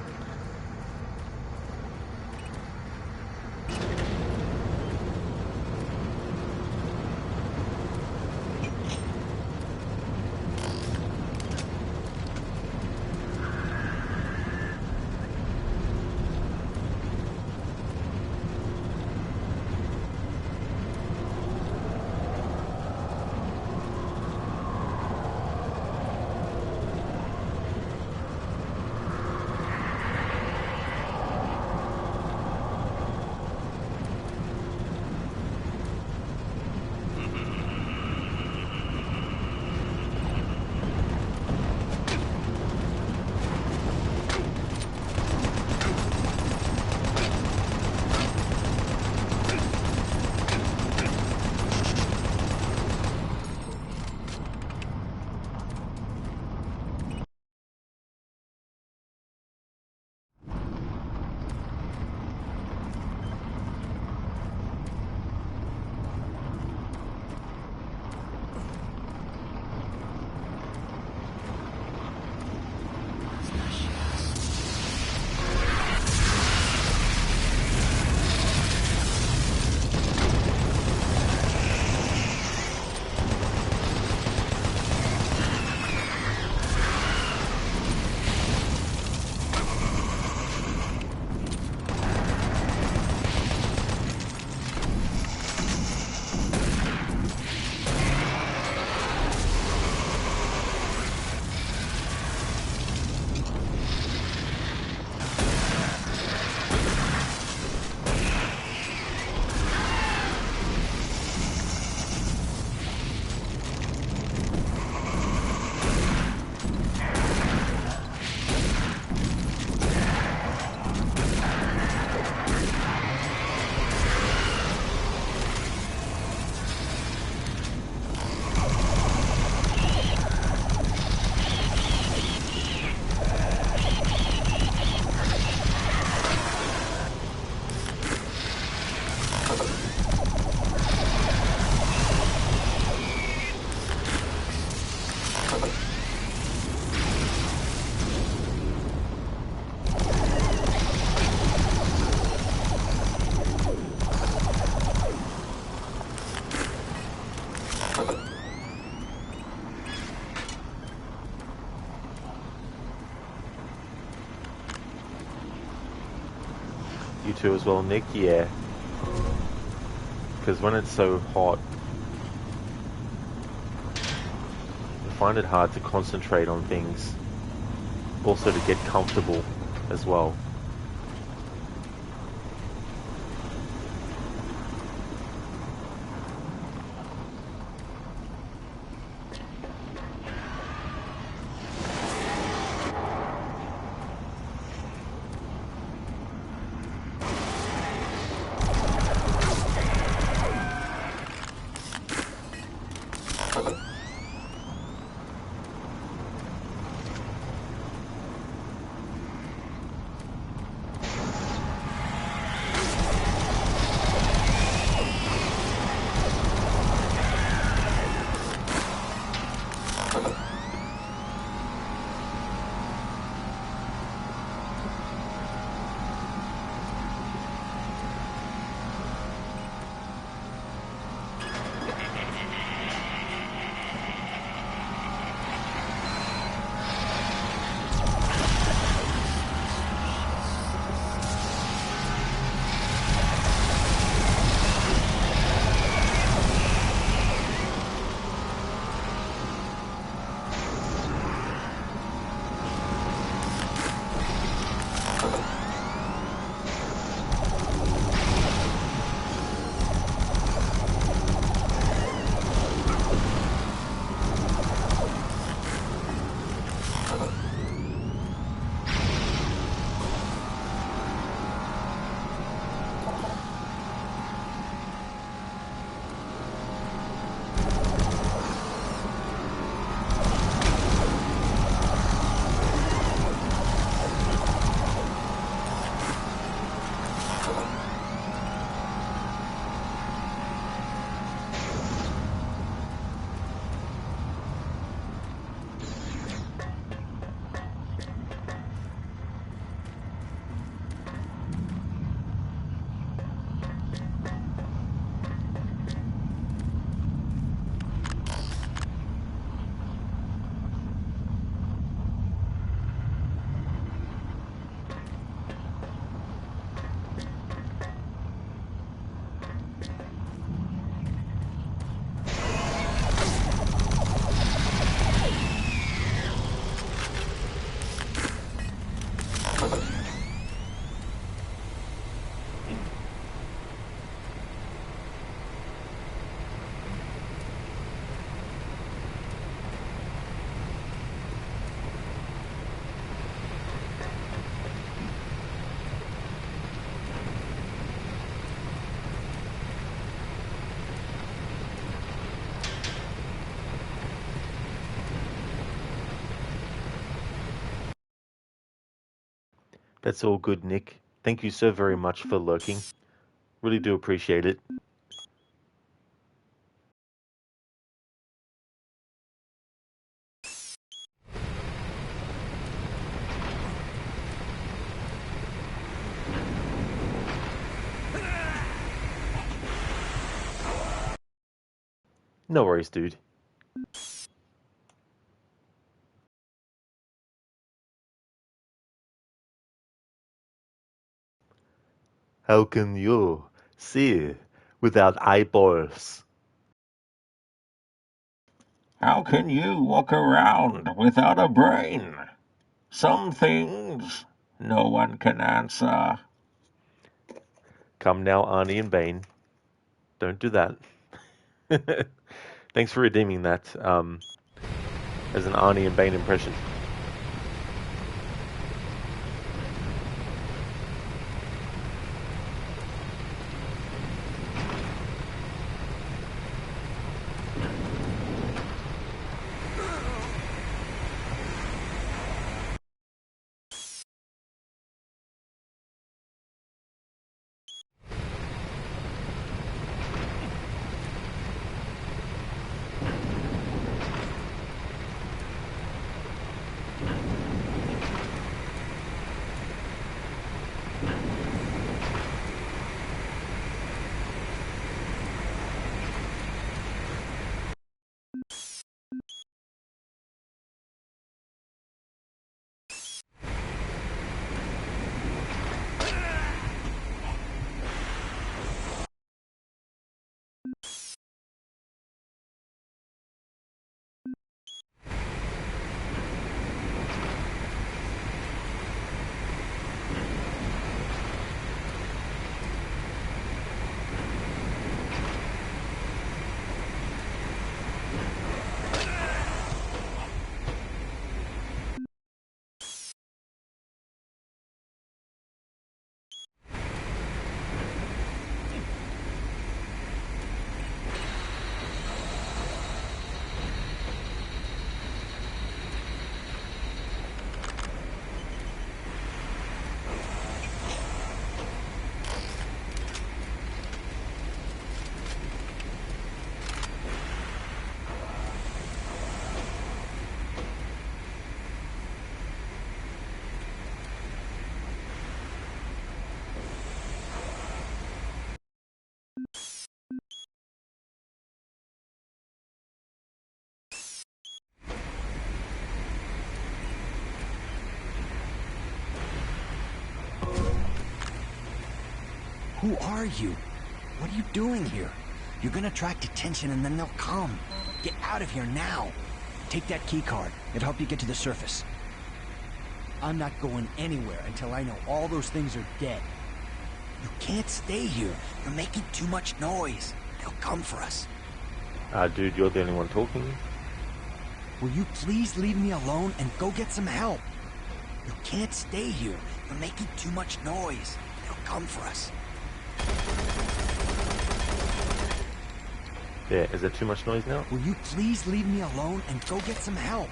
You too as well, Nick? Yeah. Because when it's so hot, I find it hard to concentrate on things. Also to get comfortable as well. That's all good, Nick. Thank you so very much for lurking. Really do appreciate it. No worries, dude. How can you see without eyeballs?
How can you walk around without a brain? Some things no one can answer.
Come now, Arnie and Bane. Don't do that. Thanks for redeeming that as an Arnie and Bane impression.
Who are you? What are you doing here? You're gonna attract attention and then they'll come. Get out of here now. Take that key card. It'll help you get to the surface. I'm not going anywhere until I know all those things are dead. You can't stay here. You're making too much noise. They'll come for us.
Dude, you're the only one talking.
Will you please leave me alone and go get some help? You can't stay here. You're making too much noise. They'll come for us.
Yeah, is there too much noise now?
Will you please leave me alone and go get some help?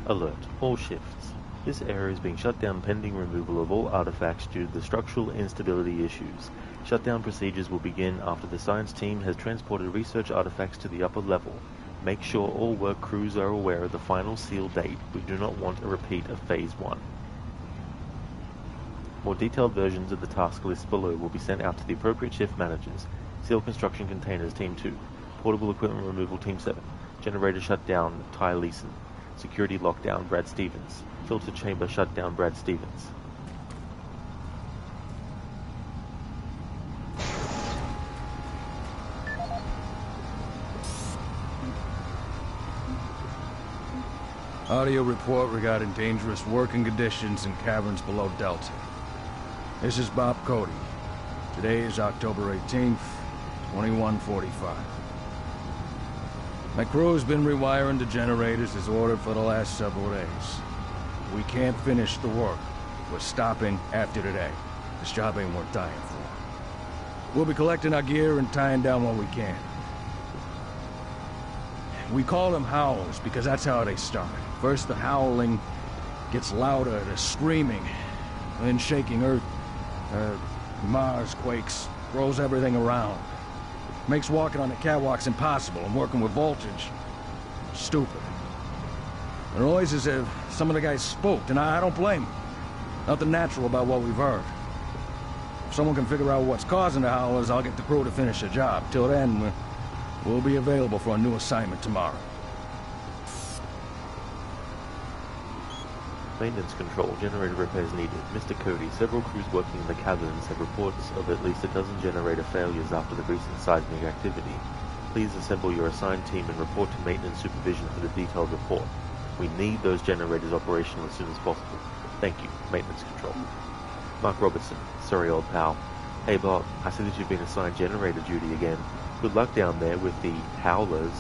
Alert, all shifts. This area is being shut down pending removal of all artifacts due to the structural instability issues. Shutdown procedures will begin after the science team has transported research artifacts to the upper level. Make sure all work crews are aware of the final seal date. We do not want a repeat of Phase 1. More detailed versions of the task list below will be sent out to the appropriate shift managers. Seal construction containers Team 2. Portable equipment removal Team 7. Generator shutdown Ty Leeson. Security lockdown Brad Stevens. Filter chamber shutdown Brad Stevens.
Audio report regarding dangerous working conditions in caverns below Delta. This is Bob Cody. Today is October 18th, 2145. My crew has been rewiring the generators as ordered for the last several days. We can't finish the work. We're stopping after today. This job ain't worth dying for. We'll be collecting our gear and tying down what we can. We call them howls because that's how they start. First the howling gets louder, the screaming, then shaking earth. Mars quakes, throws everything around. Makes walking on the catwalks impossible and working with voltage stupid. The noise is as if some of the guys spooked, and I don't blame them. Nothing natural about what we've heard. If someone can figure out what's causing the howlers, I'll get the crew to finish the job. Till then, we'll be available for a new assignment tomorrow.
Maintenance control, generator repairs needed. Mr. Cody, several crews working in the caverns have reports of at least a dozen generator failures after the recent seismic activity. Please assemble your assigned team and report to maintenance supervision for the detailed report. We need those generators operational as soon as possible. Thank you, maintenance control. Mark Robertson, sorry old pal. Hey Bob, I see that you've been assigned generator duty again. Good luck down there with the howlers.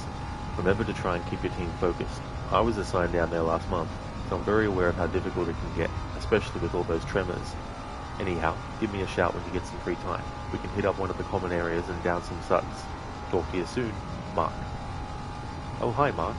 Remember to try and keep your team focused. I was assigned down there last month, so I'm very aware of how difficult it can get, especially with all those tremors. Anyhow, give me a shout when you get some free time. We can hit up one of the common areas and down some suds. Talk to you soon, Mark. Oh, hi, Mark.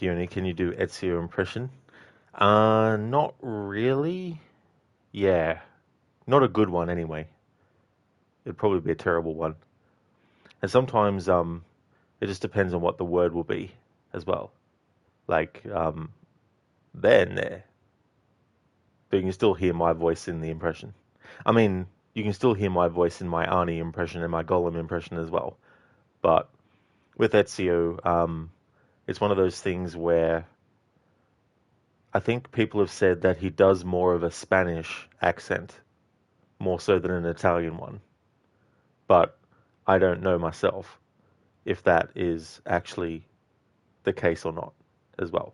Peony, can you do Ezio impression? Not really. Yeah. Not a good one, anyway. It'd probably be a terrible one. And sometimes, it just depends on what the word will be, as well. Like, bene. But you can still hear my voice in the impression. I mean, you can still hear my voice in my Arnie impression and my Gollum impression as well. But with Ezio, it's one of those things where I think people have said that he does more of a Spanish accent, more so than an Italian one. But I don't know myself if that is actually the case or not as well.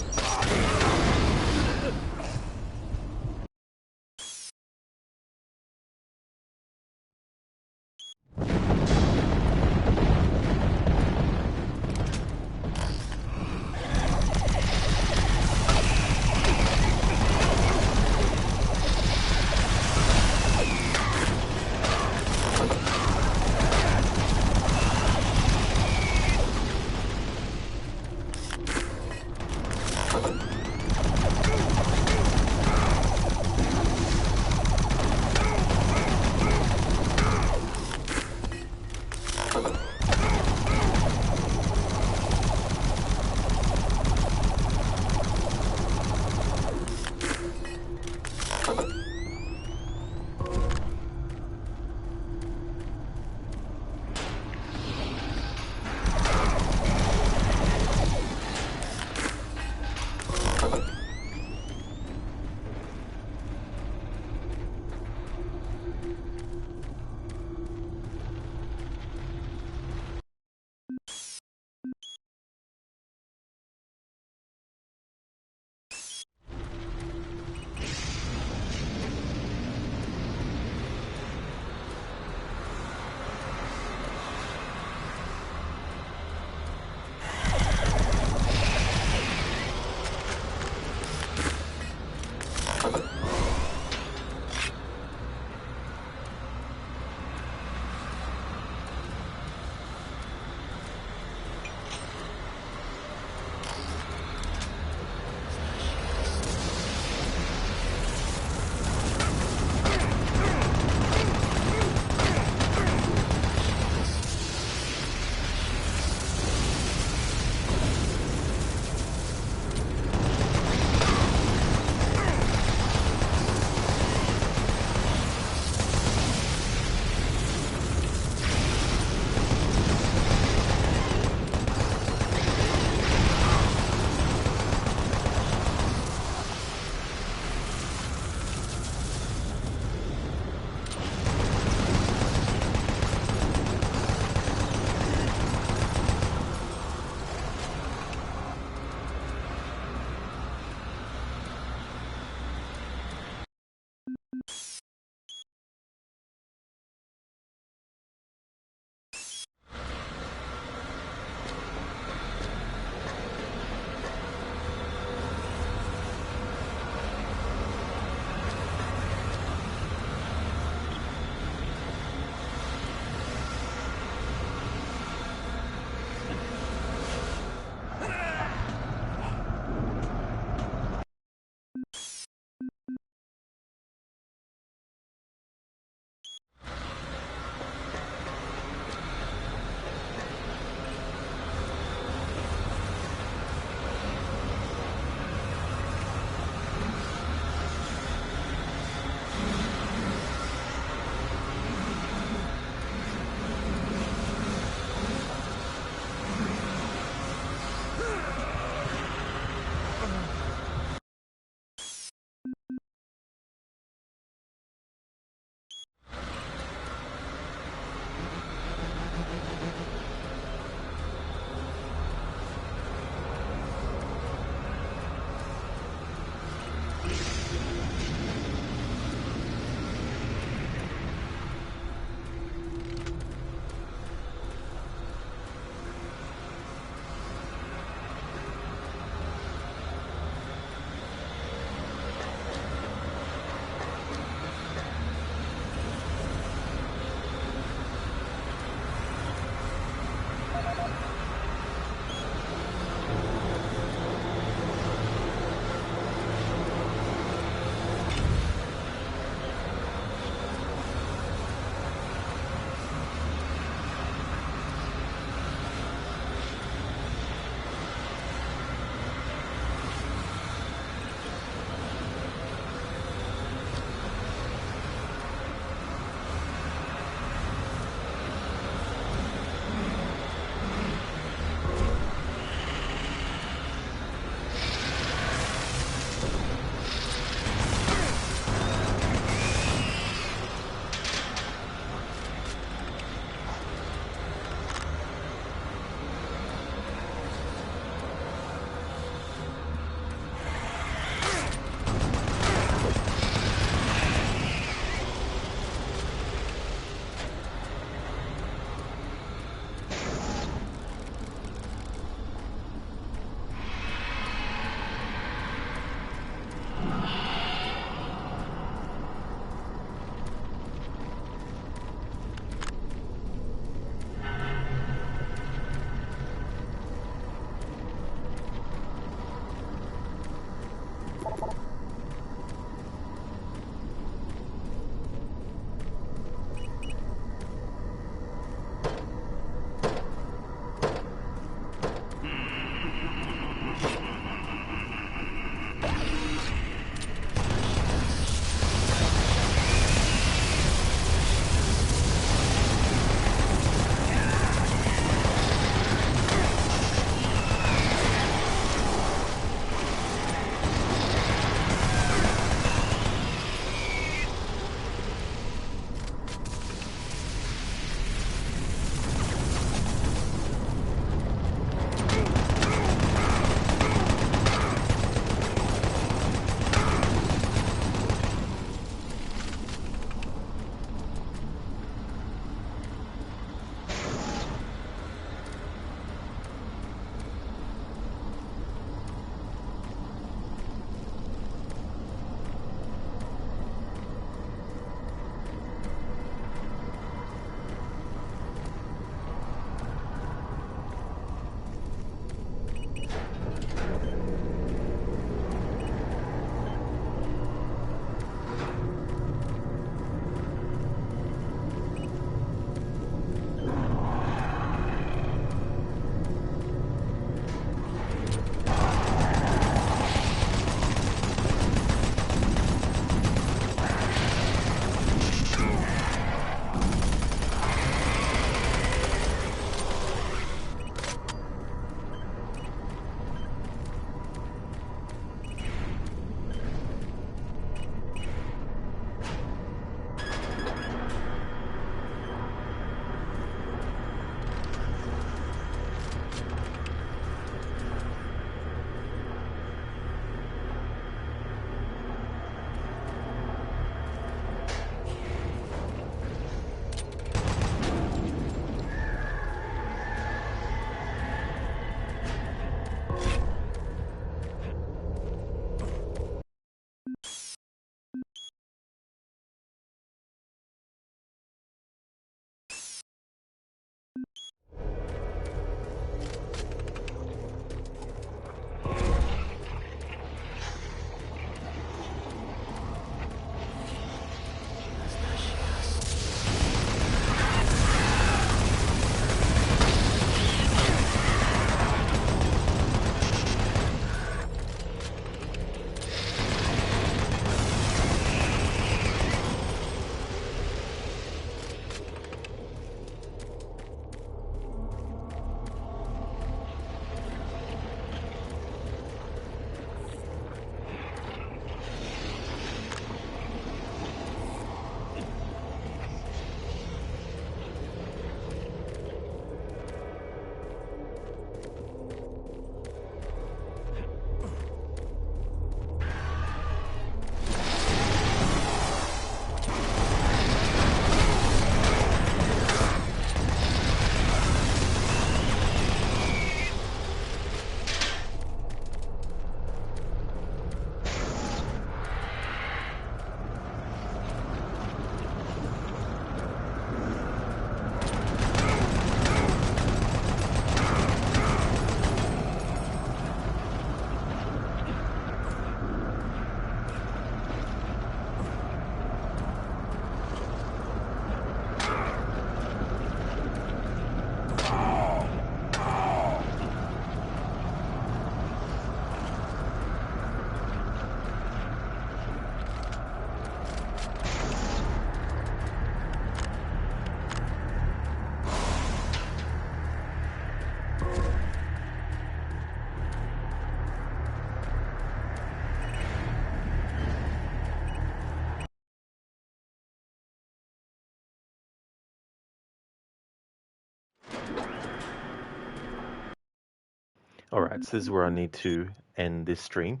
Alright, so this is where I need to end this stream.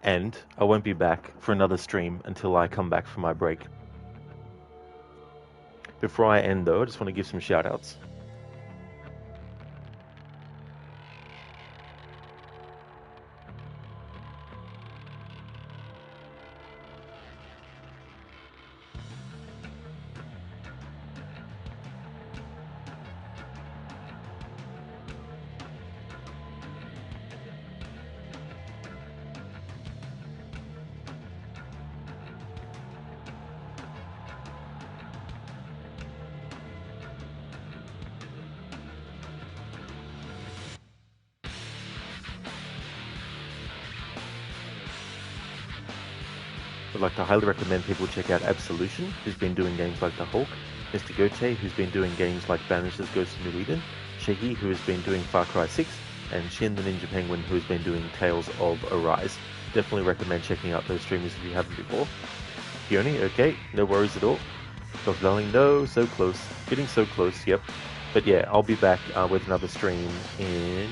And I won't be back for another stream until I come back from my break. Before I end though, I just want to give some shout outs. I'd like to highly recommend people check out Absolution, who's been doing games like The Hulk, Mr. Gote, who's been doing games like Banishers Ghost of New Eden, Shaggy, who has been doing Far Cry 6, and Shin the Ninja Penguin, who has been doing Tales of Arise. Definitely recommend checking out those streamers if you haven't before. Fiona, okay, no worries at all. Dr. Darling, no, so close. Getting so close, yep. But yeah, I'll be back with another stream in...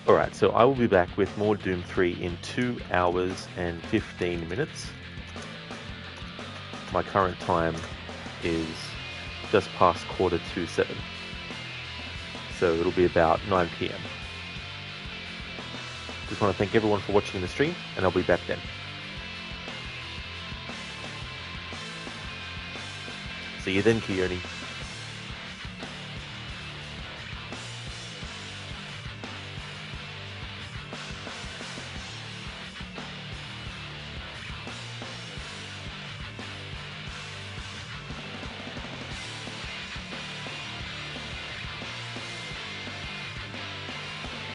Alright, so I will be back with more Doom 3 in 2 hours and 15 minutes. My current time is just past 6:45. So it'll be about 9 PM. Just want to thank everyone for watching the stream, and I'll be back then. See you then, Keone.